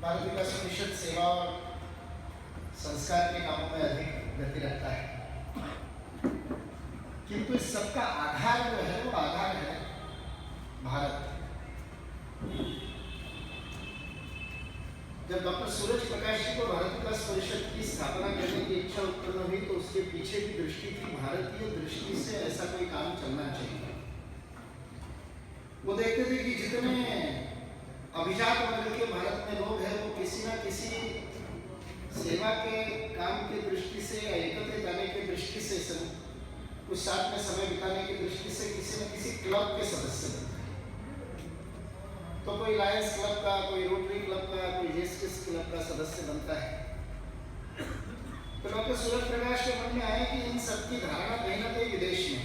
भारत विकास परिषद सेवा और संस्कार के कामों में अधिक गति रखता है, किंतु इस सबका आधार जो है वो आधार है भारत। जब डॉक्टर सूरज प्रकाश जी को भारत विकास परिषद की स्थापना करने की इच्छा उत्पन्न हुई तो उसके पीछे भी दृष्टि थी, भारतीय दृष्टि से ऐसा कोई काम चलना चाहिए। वो देखते थे कि जितने अभिजात वर्ग के भारत में लोग हैं वो किसी न किसी सेवा के काम की दृष्टि से या एकत्र जाने की दृष्टि से कुछ साथ में समय बिताने की दृष्टि से किसी न किसी क्लब के सदस्य बनते हैं। तो कोई लायंस क्लब का, कोई रोटरी क्लब का, कोई जेएसएस क्लब का सदस्य बनता है। तो डॉक्टर सूरज प्रकाश के मन में आया कि इन सबकी धारणा कहीं ना कहीं विदेश में,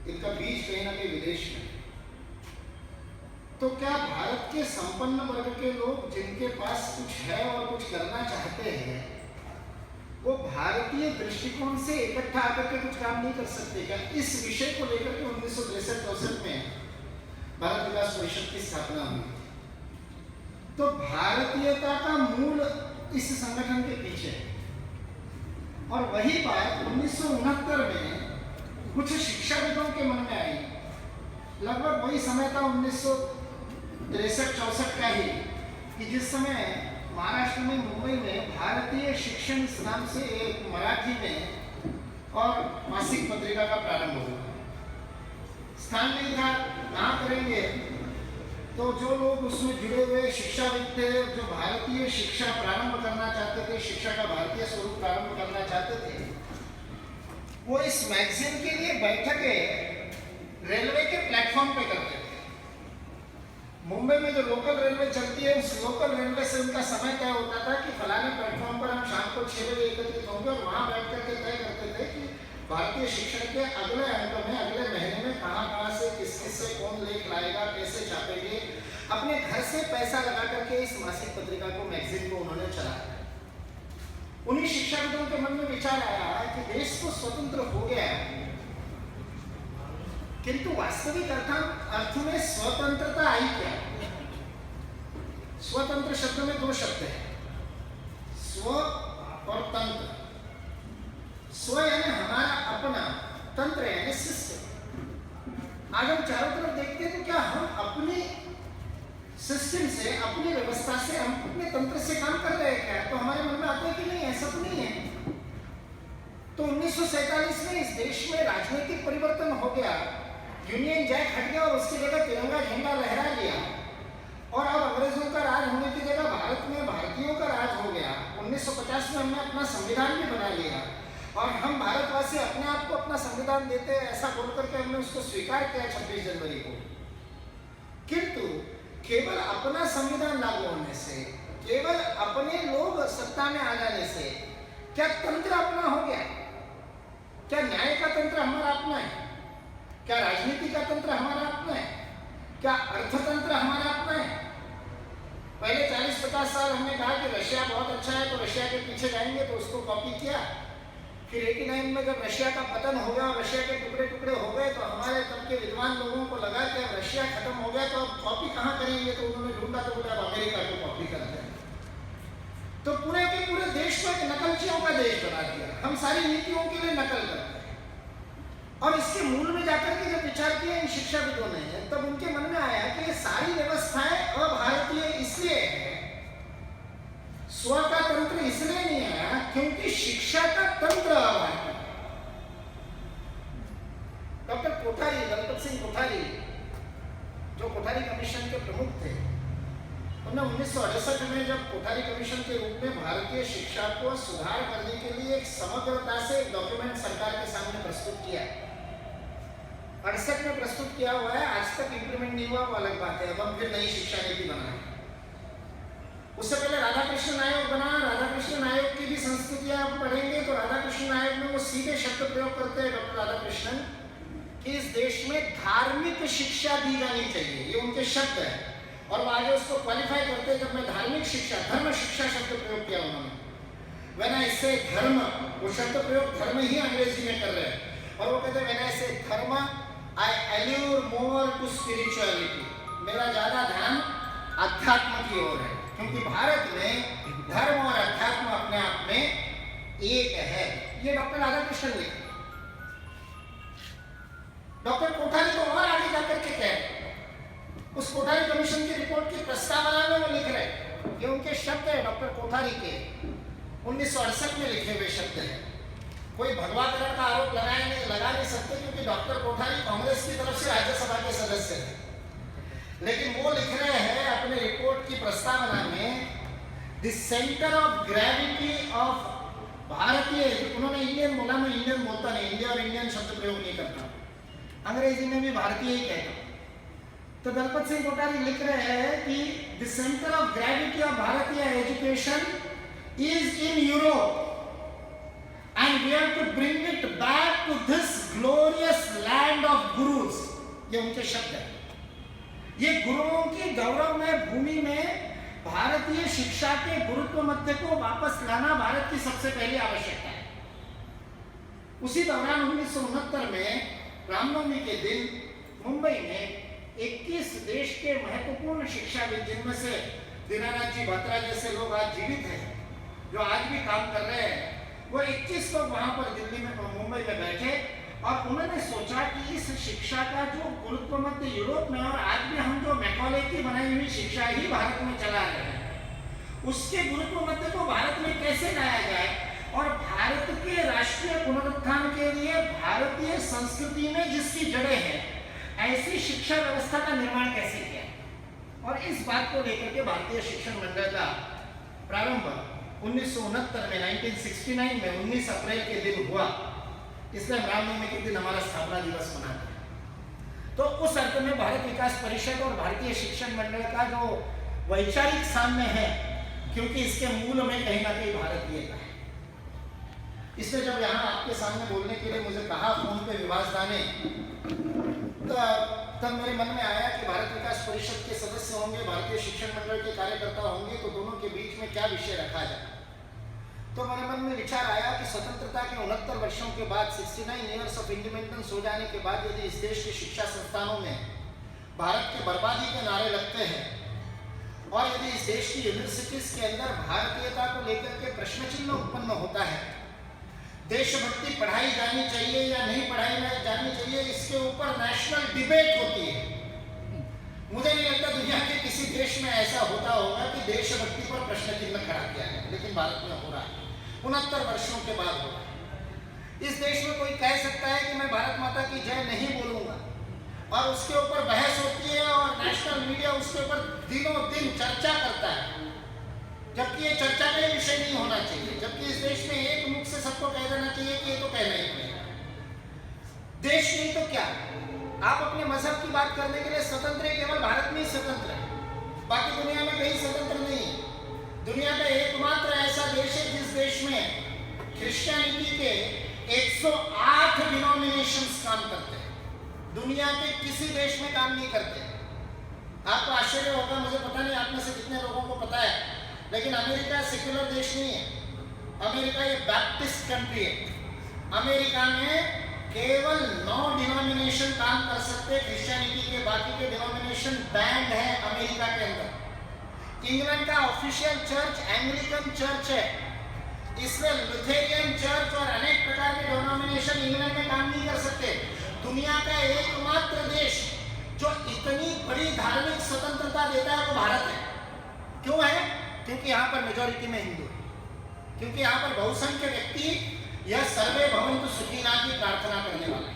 इनका बीज कहीं ना कहीं विदेश में। तो क्या भारत के संपन्न वर्ग के लोग जिनके पास कुछ है और कुछ करना चाहते हैं, वो भारतीय दृष्टिकोण से इकट्ठा आकर के कुछ काम नहीं कर सकते क्या? इस विषय को लेकर के 1963-64 में भारत विकास परिषद की स्थापना हुई। तो भारतीयता का मूल इस संगठन के पीछे है। और वही बात 1969 में कुछ शिक्षाविदों के मन में आई। लगभग वही समय था 1963-64 का ही, कि जिस समय महाराष्ट्र में मुंबई में भारतीय शिक्षण इस नाम से एक मराठी में और मासिक पत्रिका का प्रारंभ हुआ। स्थान नहीं था, कहाँ करेंगे? तो जो लोग उसमें जुड़े हुए शिक्षाविद थे, जो भारतीय शिक्षा प्रारंभ करना चाहते थे, शिक्षा का भारतीय स्वरूप प्रारंभ करना चाहते थे, वो इस मैगजीन के लिए बैठकें रेलवे के प्लेटफॉर्म पे करते थे। मुंबई में जो लोकल रेलवे चलती है, उस लोकल रेलवे से उनका समय तय होता था कि फलाने प्लेटफॉर्म पर हम शाम को 6 बजे एकत्रित होंगे और वहाँ बैठ करके तय करते थे कि भारतीय शिक्षण के अगले अंक में, अगले महीने में कहाँ से किस से कौन लेख लाएगा, कैसे छापेंगे। अपने घर से पैसा लगा करके इस मासिक पत्रिका को, मैगजीन को उन्होंने चलाया। उन्हीं शिक्षाविदों के मन में विचार आया कि देश तो स्वतंत्र हो गया है, किंतु वास्तविक अर्थ में स्वतंत्रता आई क्या? स्वतंत्र शब्द में दो शब्द है, स्व और तंत्र। स्व यानी हमारा अपना, तंत्र यानी सिस्टम। आज हम चारों तरफ देखते हैं तो क्या हम अपने सिस्टम से, अपनी व्यवस्था से, हम अपने तंत्र से काम कर रहे हैं क्या? तो हमारे मन में आता है कि नहीं, ऐसा तो नहीं है। तो 1947 में इस देश में राजनीतिक परिवर्तन हो गया, यूनियन जैक हट गया और उसकी जगह तिरंगा झंडा लहरा लिया, और अब अंग्रेजों का राज होने की जगह भारत में भारतीयों का राज हो गया। 1950 में हमने अपना संविधान भी बना लिया और हम भारतवासी अपने आप को अपना संविधान देते हैं, ऐसा बोल करके हमने उसको स्वीकार किया 26 जनवरी को। किंतु केवल अपना संविधान लागू होने से, केवल अपने लोग सत्ता में आ जाने से क्या तंत्र अपना हो गया? क्या न्याय का तंत्र हमारा अपना है? क्या राजनीति का तंत्र हमारा अपना है? क्या अर्थतंत्र हमारा अपना है? पहले 40-50 साल हमने कहा कि रशिया बहुत अच्छा है तो रशिया के पीछे जाएंगे, तो उसको कॉपी किया। फिर 89 में जब रशिया का पतन हो गया और रशिया के टुकड़े टुकड़े हो गए, तो हमारे तब के विद्वान लोगों को लगा कि अब रशिया खत्म हो गया तो अब कॉपी कहाँ करेंगे? तो उन्होंने ढूंढा तो बोला अब अमेरिका को कॉपी करते हैं। तो पूरे के पूरे देश को एक नकलचियों का देश बना दिया। हम सारी नीतियों के लिए नकल करते हैं। और इसके मूल में जाकर के जब विचार किया इन शिक्षाविदों ने, तब उनके मन में आया कि ये सारी व्यवस्थाएं अभारतीय इसलिए है, स्व का तंत्र इसलिए नहीं आया क्योंकि शिक्षा का तंत्र अभारतीय। डॉक्टर कोठारी, दलपत सिंह कोठारी, जो कोठारी कमीशन के प्रमुख थे, उन्होंने 1968 में जब कोठारी कमीशन के रूप में भारतीय शिक्षा को सुधार करने के लिए एक समग्रता से एक डॉक्यूमेंट सरकार के सामने प्रस्तुत किया। 68 में प्रस्तुत किया हुआ है, आज तक इंप्लीमेंट नहीं हुआ, वो अलग बात है। अब हम फिर नई शिक्षा नीति बनाए। उससे पहले राधाकृष्णन आयोग बना। राधाकृष्णन आयोग की भी संस्कृतियां आप पढ़ेंगे तो राधाकृष्णन आयोग में वो सीधे शब्द प्रयोग करते हैं डॉक्टर राधाकृष्णन कि इस देश में धार्मिक शिक्षा दी जानी चाहिए, ये उनके शब्द है। और वो आगे उसको क्वालिफाई करते हैं, जब मैं धार्मिक शिक्षा, धर्म शिक्षा शब्द प्रयोग किया उन्होंने। व्हेन आई से धर्म, वो शब्द प्रयोग धर्म ही अंग्रेजी में कर रहे हैं। और वो कहते हैं व्हेन आई से धर्म, I allure more to spirituality. मेरा ज़्यादा ध्यान अध्यात्म की ओर है, क्योंकि भारत में धर्म और अध्यात्म अपने आप में एक है। ये डॉक्टर राधाकृष्णन लिखे। डॉक्टर कोठारी तो और आगे जाकर के कह रहे, उस कोठारी कमीशन की रिपोर्ट की प्रस्तावना में वो लिख रहे, ये उनके शब्द है डॉक्टर कोठारी के, 1968 में लिखे हुए शब्द हैं। कोई भगवाकरण का आरोप लगा नहीं सकते, क्योंकि डॉक्टर कोठारी कांग्रेस की तरफ से राज्यसभा के सदस्य हैं। लेकिन वो लिख रहे हैं अपने रिपोर्ट की प्रस्तावना में, the centre of gravity of भारतीय, उन्होंने इंडियन बोला, मैं इंडियन बोलता नहीं, इंडिया और इंडियन शब्द प्रयोग नहीं करता, अंग्रेजी में भी भारतीय ही कहता। तो दलपत सिंह कोठारी लिख रहे हैं कि the centre of gravity of भारतीय education is in Europe and we have to bring it back to this glorious land of gurus. ये उनके शब्द है। ये गुरुओं की गौरवमय भूमि में भारतीय शिक्षा के गुरुत्व मध्य को वापस लाना भारत की सबसे पहली आवश्यकता है। उसी दौरान 1969 में रामनवमी के दिन मुंबई में 21 देश के महत्वपूर्ण शिक्षाविद, जिनमें से दीनानाथ जी भत्रा जैसे लोग आज जीवित हैं, जो आज भी काम कर रहे हैं, वो 21 लोग वहां पर दिल्ली में, मुंबई में बैठे और उन्होंने सोचा कि इस शिक्षा का जो गुरुत्व मध्य यूरोप में, और आज भी हम जो मैकॉले की बनाई हुई शिक्षा ही भारत में चला रहे हैं, उसके गुरुत्व मध्य को भारत में कैसे लाया जाए, और भारत के राष्ट्रीय पुनरुत्थान के लिए भारतीय संस्कृति में जिसकी जड़ें हैं, ऐसी शिक्षा व्यवस्था का निर्माण कैसे किया। और इस बात को लेकर के भारतीय शिक्षण मंडल का प्रारंभ 1969 में, 1969 में 19 अप्रैल के दिन हुआ। इसलिए रामनवमी के दिन हमारा स्थापना दिवस मनाते हैं। तो उस अर्थ में भारत विकास परिषद और भारतीय शिक्षण मंडल का जो वैचारिक साम्य है, क्योंकि इसके मूल में कहीं ना कहीं भारतीयता है। इसलिए जब यहाँ आपके सामने बोलने के लिए मुझे कहा फोन पे विभासदा ने, तो तब मेरे मन में आया कि भारत विकास परिषद के सदस्य होंगे, भारतीय शिक्षण मंडल के कार्यकर्ता होंगे, तो दोनों के बीच में क्या विषय रखा जाए। तो मेरे मन में विचार आया कि स्वतंत्रता के 69 वर्षों के बाद, 69 ईयर्स ऑफ इंडिपेंडेंस हो जाने के बाद, यदि इस देश के शिक्षा संस्थानों में भारत की बर्बादी के नारे लगते हैं, और यदि इस देश की यूनिवर्सिटीज के अंदर भारतीयता को लेकर के प्रश्न चिन्ह उत्पन्न होता है, देशभक्ति पढ़ाई जानी चाहिए या नहीं पढ़ाई जानी चाहिए, इसके ऊपर नेशनल डिबेट होती है। मुझे नहीं लगता दुनिया के किसी देश में ऐसा होता होगा कि देशभक्ति पर प्रश्न चिन्ह खड़ा किया है, लेकिन भारत में हो रहा है, 69 वर्षों के बाद हो रहा है। इस देश में कोई कह सकता है कि मैं भारत माता की जय नहीं बोलूंगा, और उसके ऊपर बहस होती है और नेशनल मीडिया उसके ऊपर दिनों दिन चर्चा करता है, जबकि ये चर्चा का विषय नहीं होना चाहिए। जबकि इस देश में एक मुख से सबको कह देना चाहिए कि ये तो कहना ही पड़ेगा। देश नहीं तो क्या, आप अपने मजहब की बात करने के लिए स्वतंत्र है, केवल भारत में ही स्वतंत्र है, बाकी दुनिया में कहीं स्वतंत्र नहीं है। दुनिया का एकमात्र ऐसा देश है जिस देश में क्रिश्चियनिटी के 108 डिनोमिनेशंस काम करते हैं। दुनिया के किसी देश में काम नहीं करते। आपको आश्चर्य होगा, मुझे पता नहीं आप में से कितने लोगों को पता है, लेकिन अमेरिका सेक्युलर देश नहीं है। अमेरिका ये बैप्टिस्ट कंट्री है। अमेरिका में केवल 9 डिनोमिनेशन काम कर सकते हैं क्रिश्चियनिटी के, बाकी के डिनोमिनेशन बैंड है अमेरिका के अंदर। इंग्लैंड का ऑफिशियल चर्च एंग्लिकन चर्च है, इसमें लुथेरियन चर्च और अनेक प्रकार के डिनोमिनेशन इंग्लैंड में काम नहीं कर सकते। दुनिया का एकमात्र देश जो इतनी बड़ी धार्मिक स्वतंत्रता देता है वो भारत है। क्यों है? क्योंकि यहाँ पर मेजॉरिटी में हिंदू, क्योंकि यहाँ पर बहुसंख्य व्यक्ति यह सर्वे भवन्तु सुखिनः की प्रार्थना करने वाला है।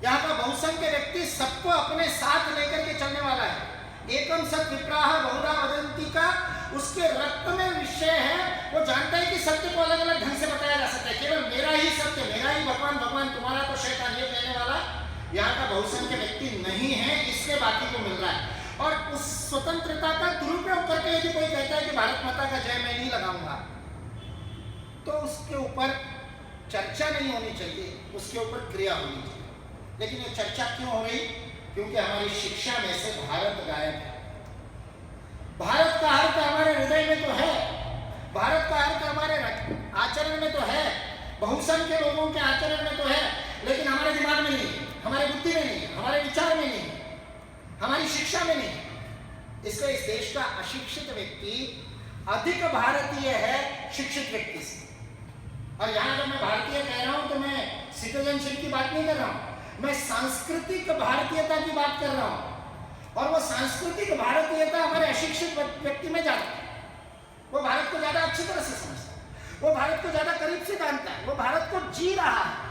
यहाँ का बहुसंख्य व्यक्ति सबको अपने साथ लेकर के चलने वाला है। एकम सत विप्राह बहुधा वदन्ति का उसके रक्त में विषय है। वो जानता है कि सत्य को अलग अलग ढंग से बताया जा सकता है, केवल मेरा ही सत्य, मेरा ही भगवान, भगवान तुम्हारा तो शैतान, ये कहने वाला यहाँ का बहुसंख्य व्यक्ति नहीं है, इसलिए बाकी को मिल रहा है। और उस स्वतंत्रता का दुरुपयोग करके यदि कोई कहता है कि भारत माता का जय मैं नहीं लगाऊंगा, तो उसके ऊपर चर्चा नहीं होनी चाहिए, उसके ऊपर क्रिया होनी चाहिए। लेकिन ये चर्चा क्यों हो रही? क्योंकि हमारी शिक्षा में से भारत गायब है। भारत का अर्थ हमारे हृदय में तो है, भारत का अर्थ हमारे आचरण में तो है, बहुसंख्य लोगों के आचरण में तो है, लेकिन हमारे दिमाग में नहीं, हमारे बुद्धि में नहीं, हमारे विचार में नहीं, हमारी शिक्षा में नहीं। इसलिए इस देश का अशिक्षित व्यक्ति अधिक भारतीय है शिक्षित व्यक्ति से। और यहां अगर मैं भारतीय कह रहा हूं तो मैं सिटीजनशिप की बात नहीं कर रहा हूं, मैं सांस्कृतिक भारतीयता की बात कर रहा हूं। और वो सांस्कृतिक भारतीयता हमारे अशिक्षित व्यक्ति में ज्यादा है। वो भारत को ज्यादा अच्छी तरह से समझता है, वो भारत को ज्यादा करीब से जानता है, वो भारत को जी रहा है।